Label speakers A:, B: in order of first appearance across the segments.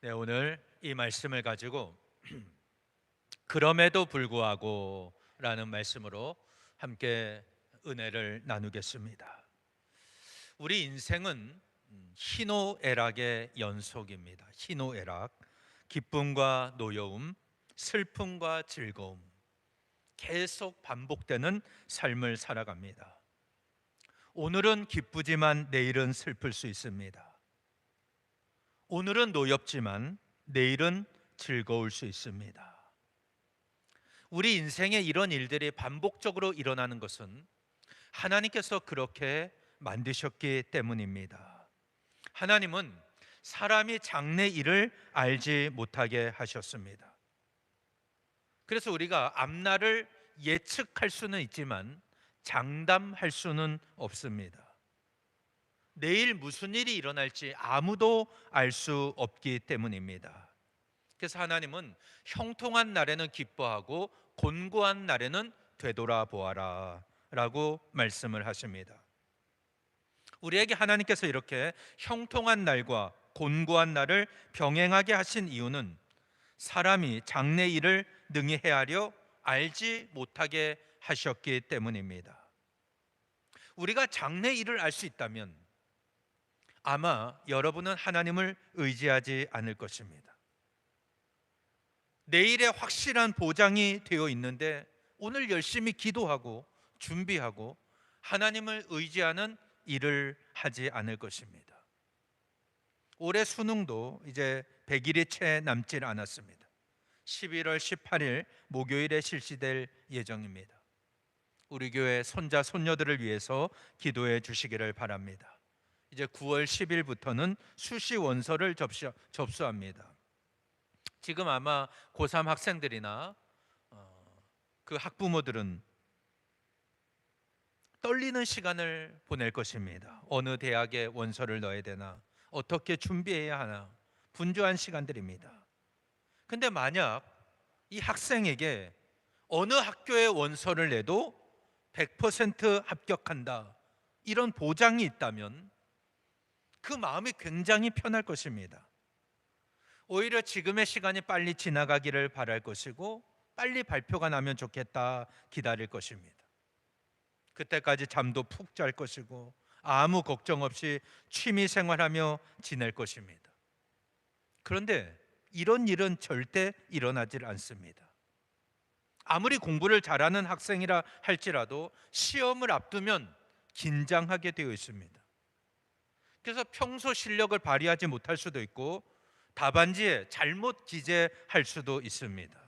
A: 네, 오늘 이 말씀을 가지고 그럼에도 불구하고 라는 말씀으로 함께 은혜를 나누겠습니다. 우리 인생은 희노애락의 연속입니다. 희노애락, 기쁨과 노여움, 슬픔과 즐거움, 계속 반복되는 삶을 살아갑니다. 오늘은 기쁘지만 내일은 슬플 수 있습니다. 오늘은 노엽지만 내일은 즐거울 수 있습니다. 우리 인생에 이런 일들이 반복적으로 일어나는 것은 하나님께서 그렇게 만드셨기 때문입니다. 하나님은 사람이 장래일을 알지 못하게 하셨습니다. 그래서 우리가 앞날을 예측할 수는 있지만 장담할 수는 없습니다. 내일 무슨 일이 일어날지 아무도 알 수 없기 때문입니다. 그래서 하나님은 형통한 날에는 기뻐하고 곤고한 날에는 되돌아보아라 라고 말씀을 하십니다. 우리에게 하나님께서 이렇게 형통한 날과 곤고한 날을 병행하게 하신 이유는 사람이 장래일을 능히 헤아려 알지 못하게 하셨기 때문입니다. 우리가 장래일을 알 수 있다면 아마 여러분은 하나님을 의지하지 않을 것입니다. 내일의 확실한 보장이 되어 있는데 오늘 열심히 기도하고 준비하고 하나님을 의지하는 일을 하지 않을 것입니다. 올해 수능도 이제 100일이 채 남질 않았습니다. 11월 18일 목요일에 실시될 예정입니다. 우리 교회 손자 손녀들을 위해서 기도해 주시기를 바랍니다. 이제 9월 10일부터는 수시 원서를 접수합니다. 지금 아마 고3 학생들이나 그 학부모들은 떨리는 시간을 보낼 것입니다. 어느 대학에 원서를 넣어야 되나, 어떻게 준비해야 하나, 분주한 시간들입니다. 근데 만약 이 학생에게 어느 학교에 원서를 내도 100% 합격한다, 이런 보장이 있다면 그 마음이 굉장히 편할 것입니다. 오히려 지금의 시간이 빨리 지나가기를 바랄 것이고 빨리 발표가 나면 좋겠다 기다릴 것입니다. 그때까지 잠도 푹 잘 것이고 아무 걱정 없이 취미 생활하며 지낼 것입니다. 그런데 이런 일은 절대 일어나질 않습니다. 아무리 공부를 잘하는 학생이라 할지라도 시험을 앞두면 긴장하게 되어 있습니다. 그래서 평소 실력을 발휘하지 못할 수도 있고 답안지에 잘못 기재할 수도 있습니다.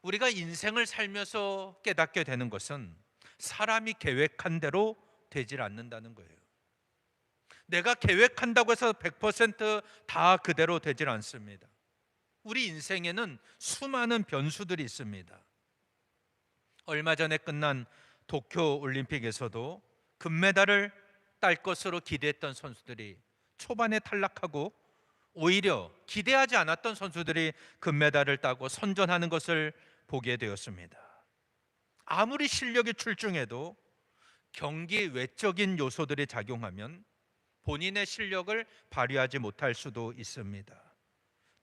A: 우리가 인생을 살면서 깨닫게 되는 것은 사람이 계획한 대로 되질 않는다는 거예요. 내가 계획한다고 해서 100%다 그대로 되질 않습니다. 우리 인생에는 수많은 변수들이 있습니다. 얼마 전에 끝난 도쿄 올림픽에서도 금메달을 딸 것으로 기대했던 선수들이 초반에 탈락하고 오히려 기대하지 않았던 선수들이 금메달을 따고 선전하는 것을 보게 되었습니다. 아무리 실력이 출중해도 경기 외적인 요소들이 작용하면 본인의 실력을 발휘하지 못할 수도 있습니다.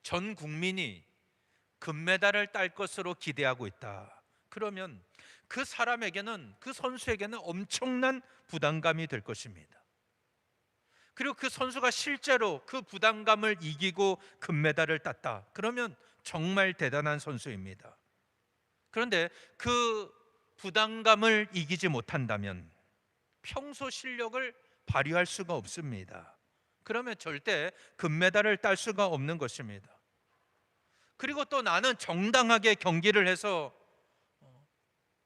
A: 전 국민이 금메달을 딸 것으로 기대하고 있다. 그러면 그 사람에게는, 그 선수에게는 엄청난 부담감이 될 것입니다. 그리고 그 선수가 실제로 그 부담감을 이기고 금메달을 땄다. 그러면 정말 대단한 선수입니다. 그런데 그 부담감을 이기지 못한다면 평소 실력을 발휘할 수가 없습니다. 그러면 절대 금메달을 딸 수가 없는 것입니다. 그리고 또 나는 정당하게 경기를 해서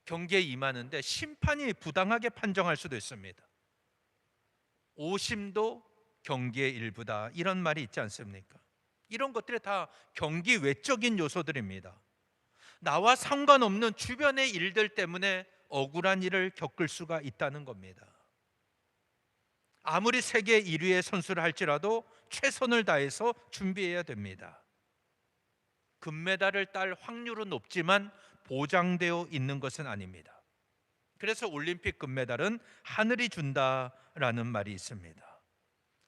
A: 경기에 임하는데 심판이 부당하게 판정할 수도 있습니다. 오심도 경기의 일부다, 이런 말이 있지 않습니까? 이런 것들이 다 경기 외적인 요소들입니다. 나와 상관없는 주변의 일들 때문에 억울한 일을 겪을 수가 있다는 겁니다. 아무리 세계 1위의 선수를 할지라도 최선을 다해서 준비해야 됩니다. 금메달을 딸 확률은 높지만 보장되어 있는 것은 아닙니다. 그래서 올림픽 금메달은 하늘이 준다라는 말이 있습니다.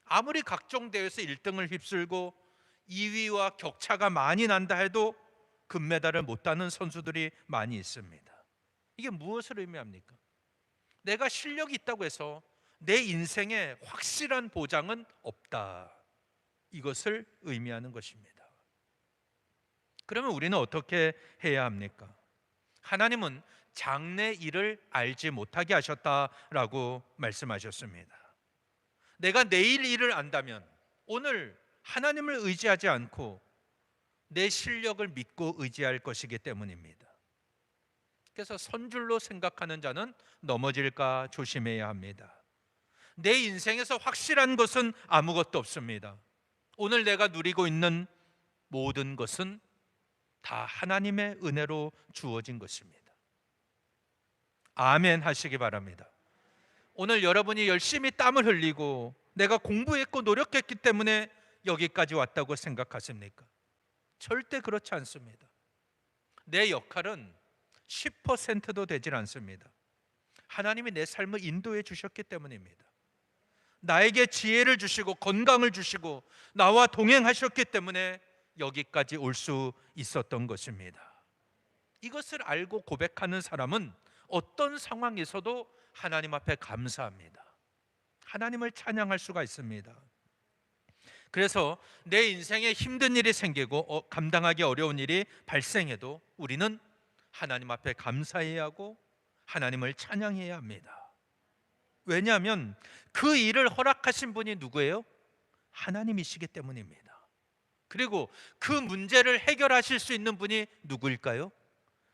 A: 아무리 각종 대회에서 1등을 휩쓸고 2위와 격차가 많이 난다 해도 금메달을 못 따는 선수들이 많이 있습니다. 이게 무엇을 의미합니까? 내가 실력이 있다고 해서 내 인생에 확실한 보장은 없다. 이것을 의미하는 것입니다. 그러면 우리는 어떻게 해야 합니까? 하나님은 장래 일을 알지 못하게 하셨다라고 말씀하셨습니다. 내가 내일 일을 안다면 오늘 하나님을 의지하지 않고 내 실력을 믿고 의지할 것이기 때문입니다. 그래서 선줄로 생각하는 자는 넘어질까 조심해야 합니다. 내 인생에서 확실한 것은 아무것도 없습니다. 오늘 내가 누리고 있는 모든 것은 다 하나님의 은혜로 주어진 것입니다. 아멘 하시기 바랍니다. 오늘 여러분이 열심히 땀을 흘리고 내가 공부했고 노력했기 때문에 여기까지 왔다고 생각하십니까? 절대 그렇지 않습니다. 내 역할은 10%도 되질 않습니다. 하나님이 내 삶을 인도해 주셨기 때문입니다. 나에게 지혜를 주시고 건강을 주시고 나와 동행하셨기 때문에 여기까지 올 수 있었던 것입니다. 이것을 알고 고백하는 사람은 어떤 상황에서도 하나님 앞에 감사합니다. 하나님을 찬양할 수가 있습니다. 그래서 내 인생에 힘든 일이 생기고 감당하기 어려운 일이 발생해도 우리는 하나님 앞에 감사해야 하고 하나님을 찬양해야 합니다. 왜냐하면 그 일을 허락하신 분이 누구예요? 하나님이시기 때문입니다. 그리고 그 문제를 해결하실 수 있는 분이 누구일까요?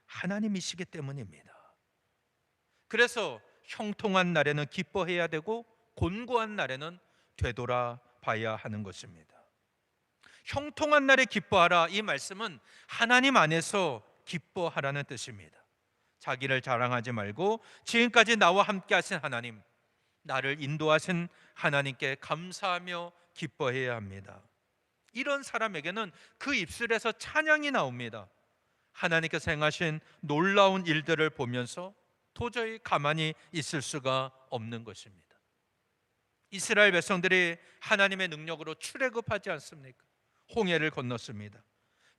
A: 하나님이시기 때문입니다. 그래서 형통한 날에는 기뻐해야 되고 곤고한 날에는 되돌아봐야 하는 것입니다. 형통한 날에 기뻐하라, 이 말씀은 하나님 안에서 기뻐하라는 뜻입니다. 자기를 자랑하지 말고 지금까지 나와 함께 하신 하나님, 나를 인도하신 하나님께 감사하며 기뻐해야 합니다. 이런 사람에게는 그 입술에서 찬양이 나옵니다. 하나님께서 행하신 놀라운 일들을 보면서 도저히 가만히 있을 수가 없는 것입니다. 이스라엘 백성들이 하나님의 능력으로 출애굽하지 않습니까? 홍해를 건넜습니다.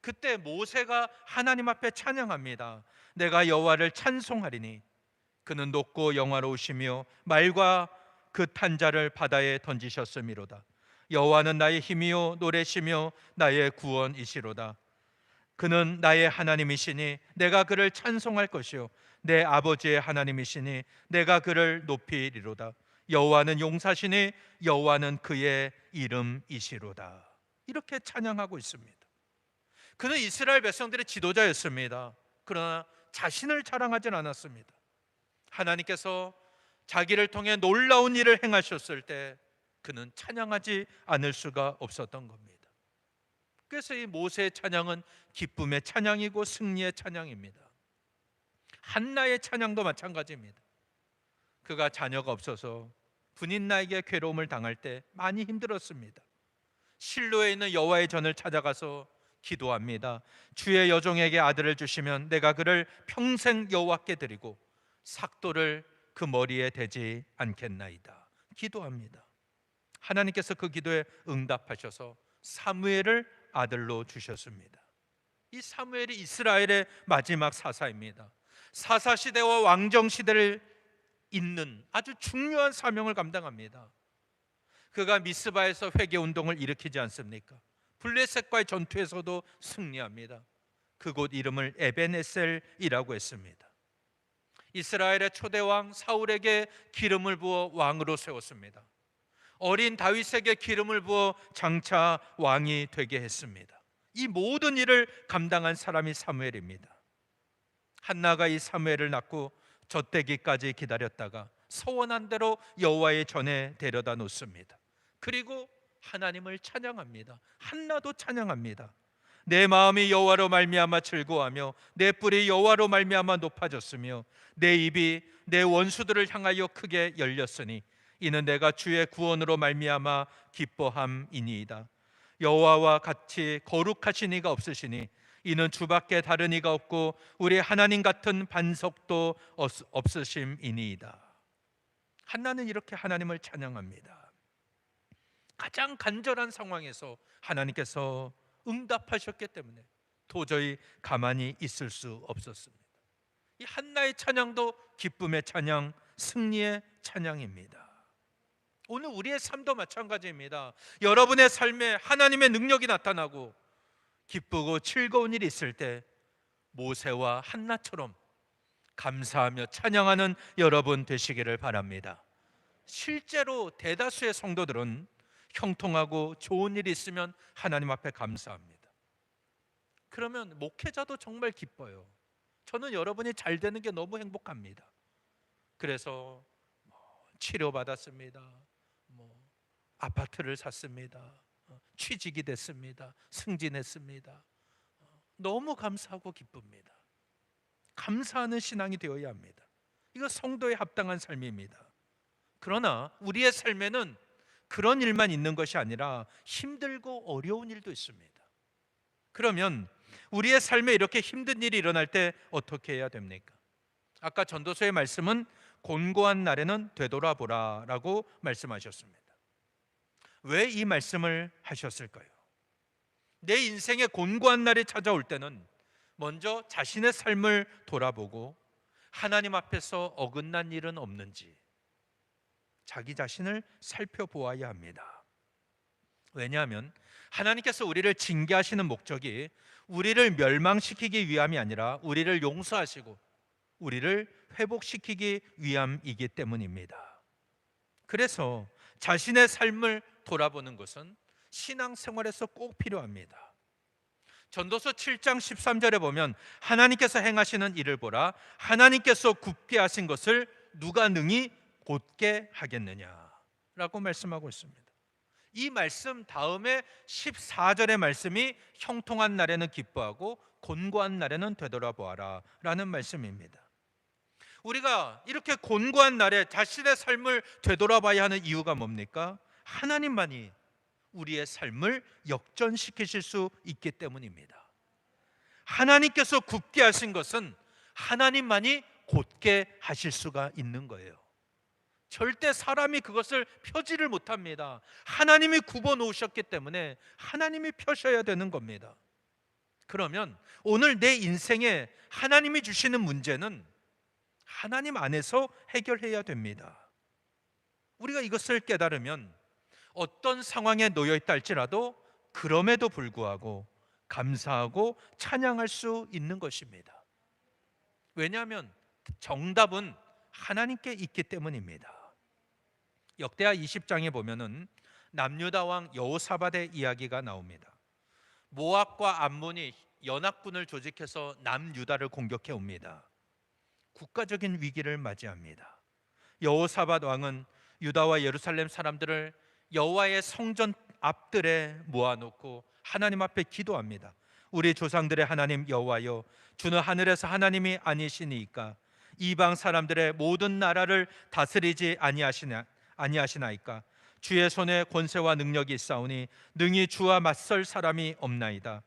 A: 그때 모세가 하나님 앞에 찬양합니다. 내가 여호와를 찬송하리니 그는 높고 영화로우시며 말과 그 탄 자를 바다에 던지셨음이로다. 여호와는 나의 힘이요 노래시며 나의 구원이시로다. 그는 나의 하나님이시니 내가 그를 찬송할 것이요 내 아버지의 하나님이시니 내가 그를 높이리로다. 여호와는 용사시니 여호와는 그의 이름이시로다. 이렇게 찬양하고 있습니다. 그는 이스라엘 백성들의 지도자였습니다. 그러나 자신을 자랑하진 않았습니다. 하나님께서 자기를 통해 놀라운 일을 행하셨을 때 그는 찬양하지 않을 수가 없었던 겁니다. 그래서 이 모세의 찬양은 기쁨의 찬양이고 승리의 찬양입니다. 한나의 찬양도 마찬가지입니다. 그가 자녀가 없어서 분인나에게 괴로움을 당할 때 많이 힘들었습니다. 실로에 있는 여호와의 전을 찾아가서 기도합니다. 주의 여종에게 아들을 주시면 내가 그를 평생 여호와께 드리고 삭도를 그 머리에 대지 않겠나이다. 기도합니다. 하나님께서 그 기도에 응답하셔서 사무엘을 아들로 주셨습니다. 이 사무엘이 이스라엘의 마지막 사사입니다. 사사시대와 왕정시대를 잇는 아주 중요한 사명을 감당합니다. 그가 미스바에서 회개운동을 일으키지 않습니까? 블레셋과의 전투에서도 승리합니다. 그곳 이름을 에벤에셀이라고 했습니다. 이스라엘의 초대왕 사울에게 기름을 부어 왕으로 세웠습니다. 어린 다윗에게 기름을 부어 장차 왕이 되게 했습니다. 이 모든 일을 감당한 사람이 사무엘입니다. 한나가 이 사무엘을 낳고 젖되기까지 기다렸다가 서원한 대로 여호와의 전에 데려다 놓습니다. 그리고 하나님을 찬양합니다. 한나도 찬양합니다. 내 마음이 여호와로 말미암아 즐거워하며 내 뿔이 여호와로 말미암아 높아졌으며 내 입이 내 원수들을 향하여 크게 열렸으니 이는 내가 주의 구원으로 말미암아 기뻐함이니이다. 여호와와 같이 거룩하신 이가 없으시니 이는 주밖에 다른 이가 없고 우리 하나님 같은 반석도 없으심이니이다. 한나는 이렇게 하나님을 찬양합니다. 가장 간절한 상황에서 하나님께서 응답하셨기 때문에 도저히 가만히 있을 수 없었습니다. 이 한나의 찬양도 기쁨의 찬양, 승리의 찬양입니다. 오늘 우리의 삶도 마찬가지입니다. 여러분의 삶에 하나님의 능력이 나타나고 기쁘고 즐거운 일이 있을 때 모세와 한나처럼 감사하며 찬양하는 여러분 되시기를 바랍니다. 실제로 대다수의 성도들은 형통하고 좋은 일이 있으면 하나님 앞에 감사합니다. 그러면 목회자도 정말 기뻐요. 저는 여러분이 잘 되는 게 너무 행복합니다. 그래서 치료받았습니다. 아파트를 샀습니다. 취직이 됐습니다. 승진했습니다. 너무 감사하고 기쁩니다. 감사하는 신앙이 되어야 합니다. 이거 성도에 합당한 삶입니다. 그러나 우리의 삶에는 그런 일만 있는 것이 아니라 힘들고 어려운 일도 있습니다. 그러면 우리의 삶에 이렇게 힘든 일이 일어날 때 어떻게 해야 됩니까? 아까 전도서의 말씀은 곤고한 날에는 되돌아보라 라고 말씀하셨습니다. 왜 이 말씀을 하셨을까요? 내 인생의 곤고한 날이 찾아올 때는 먼저 자신의 삶을 돌아보고 하나님 앞에서 어긋난 일은 없는지 자기 자신을 살펴보아야 합니다. 왜냐하면 하나님께서 우리를 징계하시는 목적이 우리를 멸망시키기 위함이 아니라 우리를 용서하시고 우리를 회복시키기 위함이기 때문입니다. 그래서 자신의 삶을 돌아보는 것은 신앙생활에서 꼭 필요합니다. 전도서 7장 13절에 보면 하나님께서 행하시는 일을 보라. 하나님께서 굽게 하신 것을 누가 능히 곧게 하겠느냐라고 말씀하고 있습니다. 이 말씀 다음에 14절의 말씀이 형통한 날에는 기뻐하고 곤고한 날에는 되돌아보아라 라는 말씀입니다. 우리가 이렇게 곤고한 날에 자신의 삶을 되돌아봐야 하는 이유가 뭡니까? 하나님만이 우리의 삶을 역전시키실 수 있기 때문입니다. 하나님께서 굽게 하신 것은 하나님만이 곧게 하실 수가 있는 거예요. 절대 사람이 그것을 펴지를 못합니다. 하나님이 굽어 놓으셨기 때문에 하나님이 펴셔야 되는 겁니다. 그러면 오늘 내 인생에 하나님이 주시는 문제는 하나님 안에서 해결해야 됩니다. 우리가 이것을 깨달으면 어떤 상황에 놓여 있다 할지라도 그럼에도 불구하고 감사하고 찬양할 수 있는 것입니다. 왜냐하면 정답은 하나님께 있기 때문입니다. 역대하 20장에 보면은 남유다 왕 여호사밧의 이야기가 나옵니다. 모압과 암몬이 연합군을 조직해서 남유다를 공격해 옵니다. 국가적인 위기를 맞이합니다. 여호사밧 왕은 유다와 예루살렘 사람들을 여호와의 성전 앞들에 모아놓고 하나님 앞에 기도합니다. 우리 조상들의 하나님 여호와여, 주는 하늘에서 하나님이 아니시니까 이방 사람들의 모든 나라를 다스리지 아니하시나이까. 주의 손에 권세와 능력이 있사오니 능히 주와 맞설 사람이 없나이다.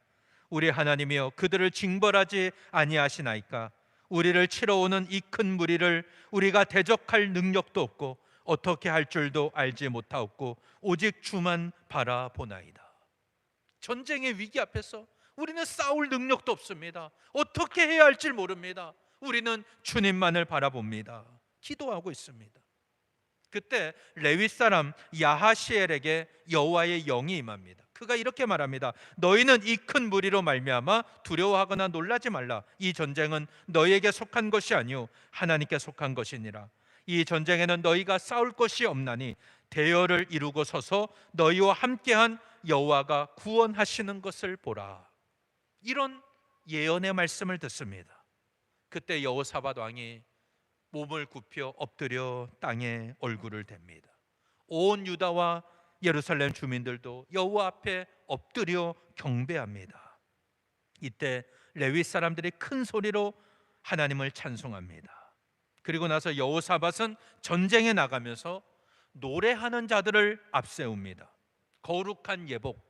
A: 우리 하나님이여, 그들을 징벌하지 아니하시나이까. 우리를 치러 오는 이 큰 무리를 우리가 대적할 능력도 없고 어떻게 할 줄도 알지 못하옵고 오직 주만 바라보나이다. 전쟁의 위기 앞에서 우리는 싸울 능력도 없습니다. 어떻게 해야 할지 모릅니다. 우리는 주님만을 바라봅니다. 기도하고 있습니다. 그때 레위 사람 야하시엘에게 여호와의 영이 임합니다. 그가 이렇게 말합니다. 너희는 이 큰 무리로 말미암아 두려워하거나 놀라지 말라. 이 전쟁은 너희에게 속한 것이 아니오 하나님께 속한 것이니라. 이 전쟁에는 너희가 싸울 것이 없나니 대열을 이루고 서서 너희와 함께한 여호와가 구원하시는 것을 보라. 이런 예언의 말씀을 듣습니다. 그때 여호사밧 왕이 몸을 굽혀 엎드려 땅에 얼굴을 댑니다. 온 유다와 예루살렘 주민들도 여호와 앞에 엎드려 경배합니다. 이때 레위 사람들이 큰 소리로 하나님을 찬송합니다. 그리고 나서 여호사밧은 전쟁에 나가면서 노래하는 자들을 앞세웁니다. 거룩한 예복,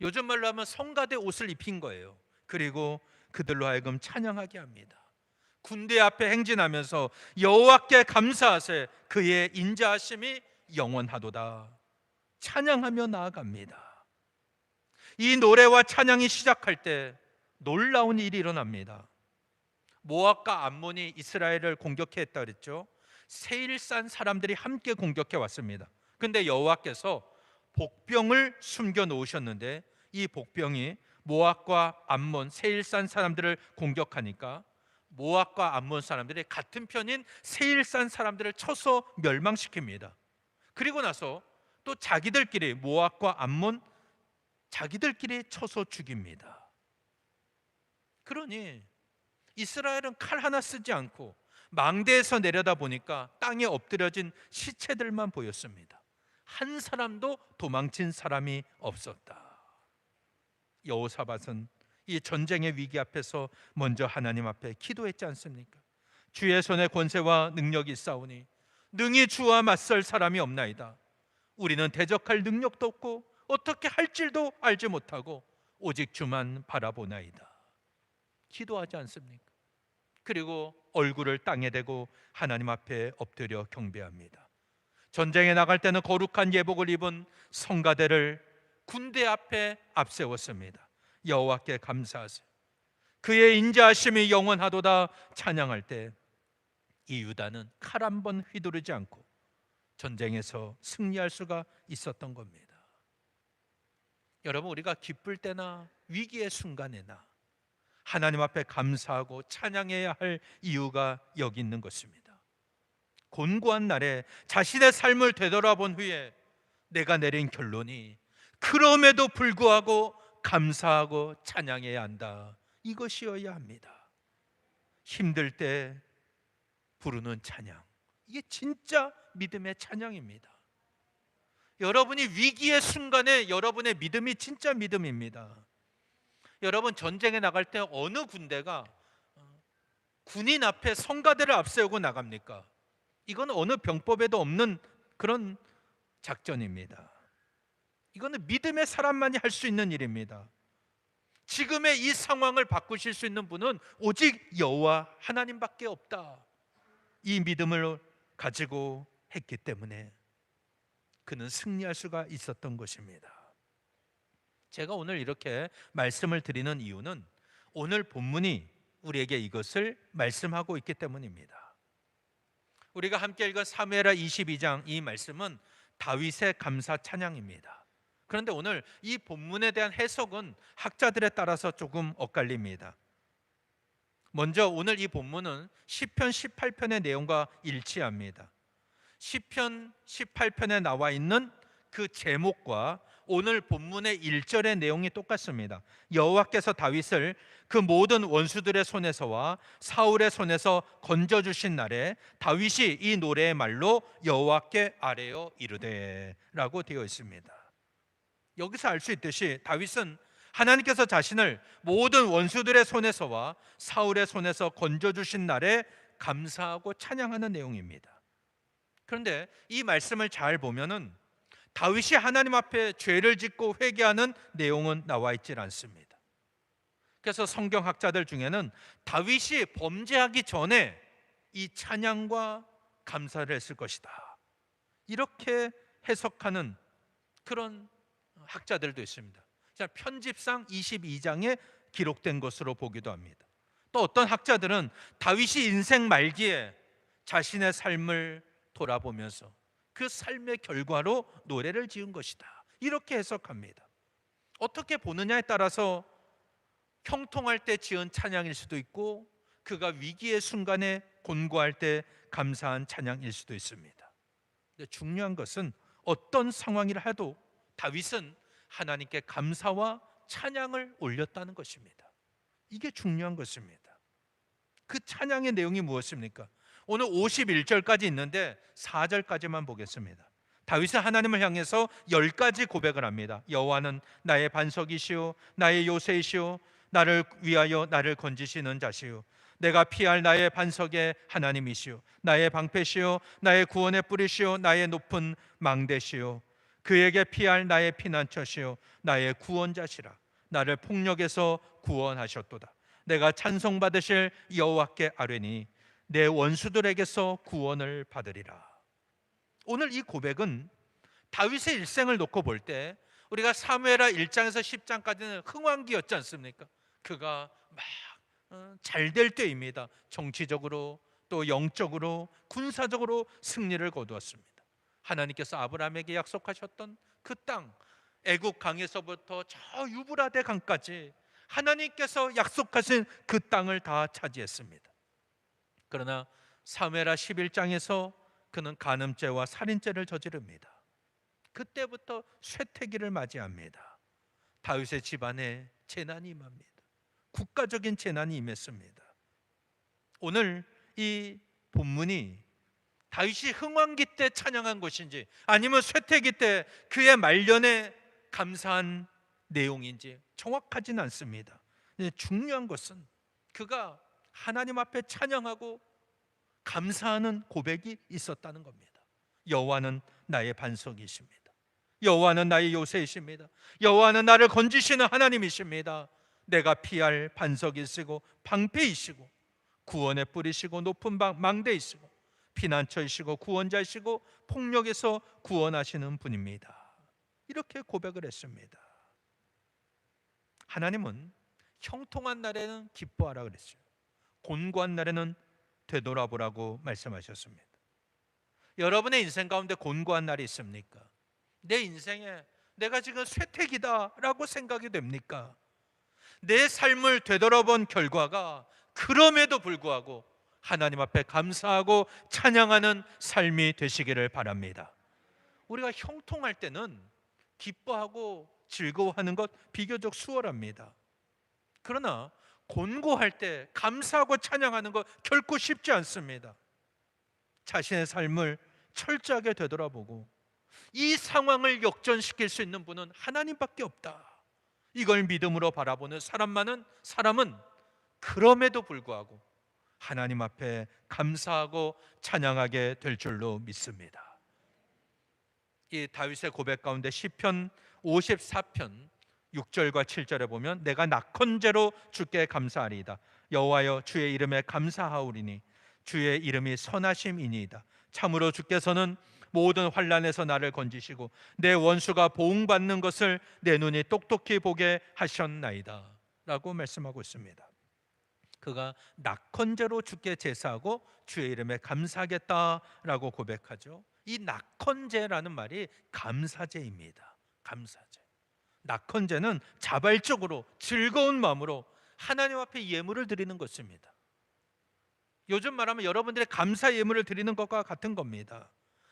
A: 요즘 말로 하면 성가대 옷을 입힌 거예요. 그리고 그들로 하여금 찬양하게 합니다. 군대 앞에 행진하면서 여호와께 감사하세, 그의 인자하심이 영원하도다 찬양하며 나아갑니다. 이 노래와 찬양이 시작할 때 놀라운 일이 일어납니다. 모압과 암몬이 이스라엘을 공격했다 그랬죠. 세일산 사람들이 함께 공격해 왔습니다. 근데 여호와께서 복병을 숨겨 놓으셨는데 이 복병이 모압과 암몬 세일산 사람들을 공격하니까 모압과 암몬 사람들이 같은 편인 세일산 사람들을 쳐서 멸망시킵니다. 그리고 나서 또 자기들끼리 모압과 암몬 자기들끼리 쳐서 죽입니다. 그러니 이스라엘은 칼 하나 쓰지 않고 망대에서 내려다 보니까 땅에 엎드려진 시체들만 보였습니다. 한 사람도 도망친 사람이 없었다. 여호사밧은 이 전쟁의 위기 앞에서 먼저 하나님 앞에 기도했지 않습니까? 주의 손에 권세와 능력이 있사오니 능히 주와 맞설 사람이 없나이다. 우리는 대적할 능력도 없고 어떻게 할 줄도 알지 못하고 오직 주만 바라보나이다. 기도하지 않습니까? 그리고 얼굴을 땅에 대고 하나님 앞에 엎드려 경배합니다. 전쟁에 나갈 때는 거룩한 예복을 입은 성가대를 군대 앞에 앞세웠습니다. 여호와께 감사하세요. 그의 인자하심이 영원하도다 찬양할 때 이 유다는 칼 한 번 휘두르지 않고 전쟁에서 승리할 수가 있었던 겁니다. 여러분, 우리가 기쁠 때나 위기의 순간에나 하나님 앞에 감사하고 찬양해야 할 이유가 여기 있는 것입니다. 곤고한 날에 자신의 삶을 되돌아본 후에 내가 내린 결론이 그럼에도 불구하고 감사하고 찬양해야 한다, 이것이어야 합니다. 힘들 때 부르는 찬양, 이게 진짜 믿음의 찬양입니다. 여러분이 위기의 순간에 여러분의 믿음이 진짜 믿음입니다. 여러분, 전쟁에 나갈 때 어느 군대가 군인 앞에 성가대를 앞세우고 나갑니까? 이건 어느 병법에도 없는 그런 작전입니다. 이거는 믿음의 사람만이 할 수 있는 일입니다. 지금의 이 상황을 바꾸실 수 있는 분은 오직 여호와 하나님밖에 없다. 이 믿음을 가지고 했기 때문에 그는 승리할 수가 있었던 것입니다. 제가 오늘 이렇게 말씀을 드리는 이유는 오늘 본문이 우리에게 이것을 말씀하고 있기 때문입니다. 우리가 함께 읽은 사무엘하 22장, 이 말씀은 다윗의 감사 찬양입니다. 그런데 오늘 이 본문에 대한 해석은 학자들에 따라서 조금 엇갈립니다. 먼저 오늘 이 본문은 시편 18편의 내용과 일치합니다. 시편 18편에 나와 있는 그 제목과 오늘 본문의 1절의 내용이 똑같습니다. 여호와께서 다윗을 그 모든 원수들의 손에서와 사울의 손에서 건져주신 날에 다윗이 이 노래의 말로 여호와께 아뢰어 이르되 라고 되어 있습니다. 여기서 알 수 있듯이 다윗은 하나님께서 자신을 모든 원수들의 손에서와 사울의 손에서 건져주신 날에 감사하고 찬양하는 내용입니다. 그런데 이 말씀을 잘 보면은 다윗이 하나님 앞에 죄를 짓고 회개하는 내용은 나와 있질 않습니다. 그래서 성경학자들 중에는 다윗이 범죄하기 전에 이 찬양과 감사를 했을 것이다, 이렇게 해석하는 그런 학자들도 있습니다. 편집상 22장에 기록된 것으로 보기도 합니다. 또 어떤 학자들은 다윗이 인생 말기에 자신의 삶을 돌아보면서 그 삶의 결과로 노래를 지은 것이다, 이렇게 해석합니다. 어떻게 보느냐에 따라서 형통할 때 지은 찬양일 수도 있고 그가 위기의 순간에 곤고할 때 감사한 찬양일 수도 있습니다. 근데 중요한 것은 어떤 상황이라 해도 다윗은 하나님께 감사와 찬양을 올렸다는 것입니다. 이게 중요한 것입니다. 그 찬양의 내용이 무엇입니까? 오늘 51절까지 있는데 4절까지만 보겠습니다. 다윗은 하나님을 향해서 10가지 고백을 합니다. 여호와는 나의 반석이시오, 나의 요새이시오, 나를 위하여 나를 건지시는 자시오, 내가 피할 나의 반석의 하나님이시오, 나의 방패시오, 나의 구원의 뿌리시오, 나의 높은 망대시오, 그에게 피할 나의 피난처시오, 나의 구원자시라. 나를 폭력에서 구원하셨도다. 내가 찬송받으실 여호와께 아뢰니 내 원수들에게서 구원을 받으리라. 오늘 이 고백은 다윗의 일생을 놓고 볼 때 우리가 사무엘하 1장에서 10장까지는 흥왕기였지 않습니까? 그가 막 잘 될 때입니다. 정치적으로 또 영적으로 군사적으로 승리를 거두었습니다. 하나님께서 아브라함에게 약속하셨던 그 땅, 애국 강에서부터 저 유브라데 강까지 하나님께서 약속하신 그 땅을 다 차지했습니다. 그러나 사무엘하 11장에서 그는 간음죄와 살인죄를 저지릅니다. 그때부터 쇠퇴기를 맞이합니다. 다윗의 집안에 재난이 임합니다. 국가적인 재난이 임했습니다. 오늘 이 본문이 다윗이 흥왕기 때 찬양한 것인지 아니면 쇠퇴기 때 그의 말년에 감사한 내용인지 정확하진 않습니다. 중요한 것은 그가 하나님 앞에 찬양하고 감사하는 고백이 있었다는 겁니다. 여호와는 나의 반석이십니다. 여호와는 나의 요새이십니다. 여호와는 나를 건지시는 하나님이십니다. 내가 피할 반석이시고 방패이시고 구원의 뿌리시고 높은 망대이시고 피난처이시고 구원자이시고 폭력에서 구원하시는 분입니다. 이렇게 고백을 했습니다. 하나님은 형통한 날에는 기뻐하라 그랬어요. 곤고한 날에는 되돌아보라고 말씀하셨습니다. 여러분의 인생 가운데 곤고한 날이 있습니까? 내 인생에 내가 지금 쇠퇴기다라고 생각이 됩니까? 내 삶을 되돌아본 결과가 그럼에도 불구하고 하나님 앞에 감사하고 찬양하는 삶이 되시기를 바랍니다. 우리가 형통할 때는 기뻐하고 즐거워하는 것 비교적 수월합니다. 그러나 곤고할 때 감사하고 찬양하는 것 결코 쉽지 않습니다. 자신의 삶을 철저하게 되돌아보고 이 상황을 역전시킬 수 있는 분은 하나님밖에 없다. 이걸 믿음으로 바라보는 사람은 그럼에도 불구하고 하나님 앞에 감사하고 찬양하게 될 줄로 믿습니다. 이 다윗의 고백 가운데 시편 54편 6절과 7절에 보면 내가 낙헌제로 주께 감사하리이다. 여호와여 주의 이름에 감사하오리니 주의 이름이 선하심이니이다. 참으로 주께서는 모든 환난에서 나를 건지시고 내 원수가 보응받는 것을 내 눈이 똑똑히 보게 하셨나이다 라고 말씀하고 있습니다. 그가 낙헌제로 주께 제사하고 주의 이름에 감사하겠다라고 고백하죠. 이 낙헌제라는 말이 감사제입니다. 감사제. 낙헌제는 자발적으로 즐거운 마음으로 하나님 앞에 예물을 드리는 것입니다. 요즘 말하면 여러분들의 감사 예물을 드리는 것과 같은 겁니다.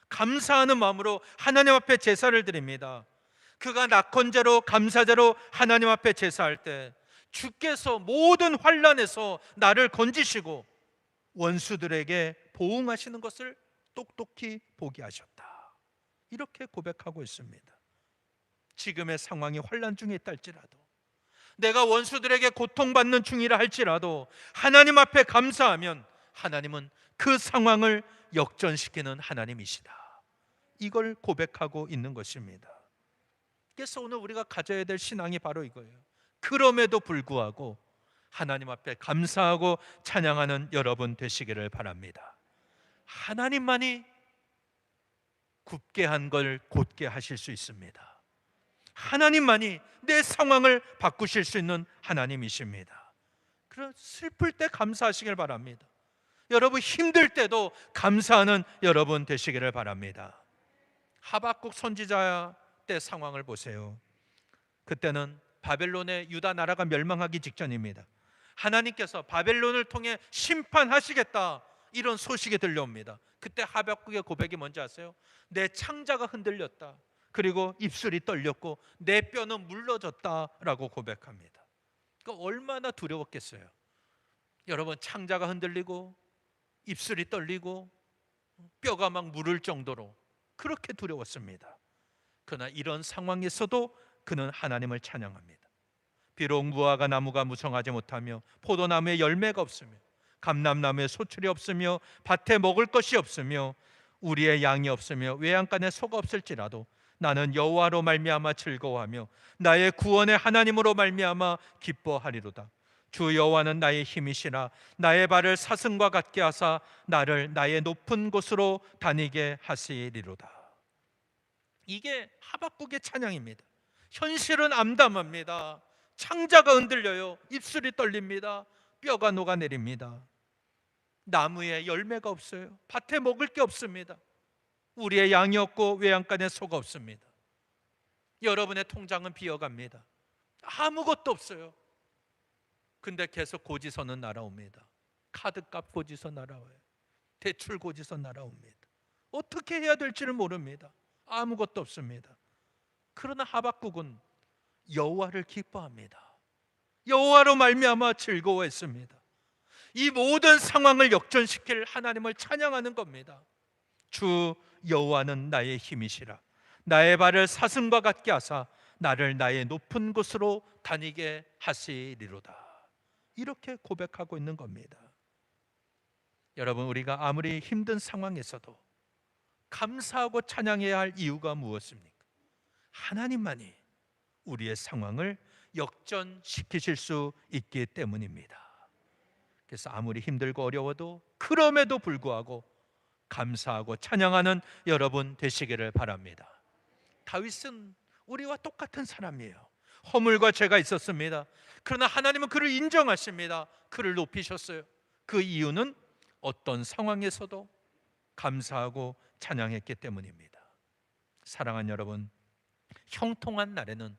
A: 감사하는 마음으로 하나님 앞에 제사를 드립니다. 그가 낙헌제로 감사제로 하나님 앞에 제사할 때 주께서 모든 환난에서 나를 건지시고 원수들에게 보응하시는 것을 똑똑히 보게 하셨다. 이렇게 고백하고 있습니다. 지금의 상황이 환난 중에 있다 할지라도, 내가 원수들에게 고통받는 중이라 할지라도 하나님 앞에 감사하면 하나님은 그 상황을 역전시키는 하나님이시다. 이걸 고백하고 있는 것입니다. 그래서 오늘 우리가 가져야 될 신앙이 바로 이거예요. 그럼에도 불구하고 하나님 앞에 감사하고 찬양하는 여러분 되시기를 바랍니다. 하나님만이 굽게 한 걸 곧게 하실 수 있습니다. 하나님만이 내 상황을 바꾸실 수 있는 하나님이십니다. 그럼 슬플 때 감사하시길 바랍니다. 여러분 힘들 때도 감사하는 여러분 되시기를 바랍니다. 하박국 선지자 때 상황을 보세요. 그때는 바벨론의 유다 나라가 멸망하기 직전입니다. 하나님께서 바벨론을 통해 심판하시겠다 이런 소식이 들려옵니다. 그때 하박국의 고백이 뭔지 아세요? 내 창자가 흔들렸다. 그리고 입술이 떨렸고 내 뼈는 물러졌다라고 고백합니다. 그러니까 얼마나 두려웠겠어요. 여러분 창자가 흔들리고 입술이 떨리고 뼈가 막 무를 정도로 그렇게 두려웠습니다. 그러나 이런 상황에서도 그는 하나님을 찬양합니다. 비록 무화과 나무가 무성하지 못하며 포도나무에 열매가 없으며 감람나무에 소출이 없으며 밭에 먹을 것이 없으며 우리의 양이 없으며 외양간에 소가 없을지라도 나는 여호와로 말미암아 즐거워하며 나의 구원의 하나님으로 말미암아 기뻐하리로다. 주 여호와는 나의 힘이시라. 나의 발을 사슴과 같게 하사 나를 나의 높은 곳으로 다니게 하시리로다. 이게 하박국의 찬양입니다. 현실은 암담합니다. 창자가 흔들려요. 입술이 떨립니다. 뼈가 녹아내립니다. 나무에 열매가 없어요. 밭에 먹을 게 없습니다. 우리의 양이 없고 외양간에 소가 없습니다. 여러분의 통장은 비어갑니다. 아무것도 없어요. 근데 계속 고지서는 날아옵니다. 카드값 고지서 날아와요. 대출 고지서 날아옵니다. 어떻게 해야 될지를 모릅니다. 아무것도 없습니다. 그러나 하박국은 여호와를 기뻐합니다. 여호와로 말미암아 즐거워했습니다. 이 모든 상황을 역전시킬 하나님을 찬양하는 겁니다. 주 여호와는 나의 힘이시라. 나의 발을 사슴과 같게 하사 나를 나의 높은 곳으로 다니게 하시리로다. 이렇게 고백하고 있는 겁니다. 여러분, 우리가 아무리 힘든 상황에서도 감사하고 찬양해야 할 이유가 무엇입니까? 하나님만이 우리의 상황을 역전시키실 수 있기 때문입니다. 그래서 아무리 힘들고 어려워도 그럼에도 불구하고 감사하고 찬양하는 여러분 되시기를 바랍니다. 다윗은 우리와 똑같은 사람이에요. 허물과 죄가 있었습니다. 그러나 하나님은 그를 인정하십니다. 그를 높이셨어요. 그 이유는 어떤 상황에서도 감사하고 찬양했기 때문입니다. 사랑하는 여러분, 형통한 날에는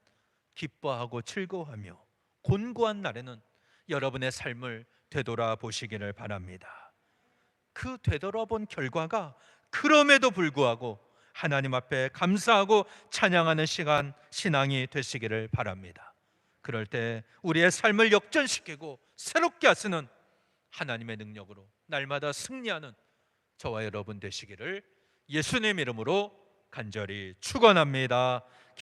A: 기뻐하고 즐거워하며 곤고한 날에는 여러분의 삶을 되돌아보시기를 바랍니다. 그 되돌아본 결과가 그럼에도 불구하고 하나님 앞에 감사하고 찬양하는 시간, 신앙이 되시기를 바랍니다. 그럴 때 우리의 삶을 역전시키고 새롭게 하시는 하나님의 능력으로 날마다 승리하는 저와 여러분 되시기를 예수님 이름으로 간절히 축원합니다.